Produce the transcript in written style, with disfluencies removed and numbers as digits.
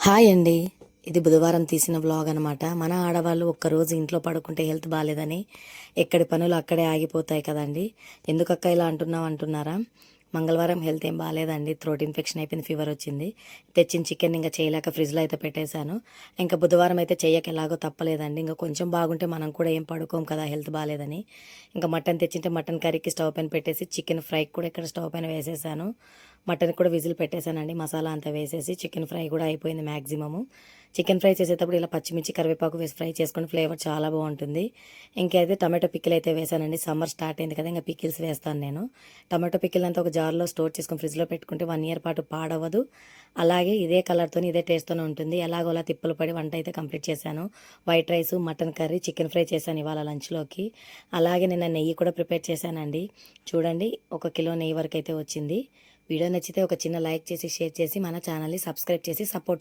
Hi అండి. ఇది బుధవారం తీసిన వ్లాగ్ అనమాట. మన ఆడవాళ్ళు ఒక్కరోజు ఇంట్లో పడుకుంటే హెల్త్ బాగాలేదని ఎక్కడి పనులు అక్కడే ఆగిపోతాయి కదండి. ఎందుకక్క ఇలా అంటున్నారా? మంగళవారం హెల్త్ ఏం బాగాలేదండి. థ్రోట్ ఇన్ఫెక్షన్ అయిపోయింది, ఫీవర్ వచ్చింది. తెచ్చిన చికెన్ ఇంకా చేయలేక ఫ్రిడ్జ్లో అయితే పెట్టేశాను. ఇంకా బుధవారం అయితే చెయ్యక ఎలాగో తప్పలేదండి. ఇంకా కొంచెం బాగుంటే మనం కూడా ఏం పడుకోం కదా హెల్త్ బాగాలేదని. ఇంకా మటన్ తెచ్చింటే మటన్ కర్రీకి స్టవ్ పైన పెట్టేసి చికెన్ ఫ్రైకి కూడా ఇక్కడ స్టవ్ పైన వేసేసాను. మటన్ కూడా విజిల్ పెట్టేశానండి. మసాలా అంతా వేసేసి చికెన్ ఫ్రై కూడా అయిపోయింది మ్యాక్సిమము. చికెన్ ఫ్రై చేసేటప్పుడు ఇలా పచ్చిమిర్చి కరివేపాకు వేసి ఫ్రై చేసుకుని ఫ్లేవర్ చాలా బాగుంటుంది. ఇంకైతే టమాటో పికిల్ అయితే వేసానండి. సమ్మర్ స్టార్ట్ అయింది కదా, ఇంకా పికిల్స్ వేస్తాను నేను. టమాటో పికిల్ అంతా ఒక జార్లో స్టోర్ చేసుకొని ఫ్రిడ్జ్లో పెట్టుకుంటే 1 year పాటు పాడవదు. అలాగే ఇదే కలర్తో ఇదే టేస్ట్తోనే ఉంటుంది. ఎలాగోలా తిప్పలు పడి వంట అయితే కంప్లీట్ చేశాను. White rice, mutton curry, chicken fry చేశాను ఇవాళ లంచ్లోకి. అలాగే నిన్న నెయ్యి కూడా ప్రిపేర్ చేశానండి. చూడండి, 1 కిలో నెయ్యి వరకు అయితే వచ్చింది. వీడియో నచ్చితే ఒక చిన్న లైక్ చేసి షేర్ చేసి మన ఛానల్ని సబ్స్క్రైబ్ చేసి సపోర్ట్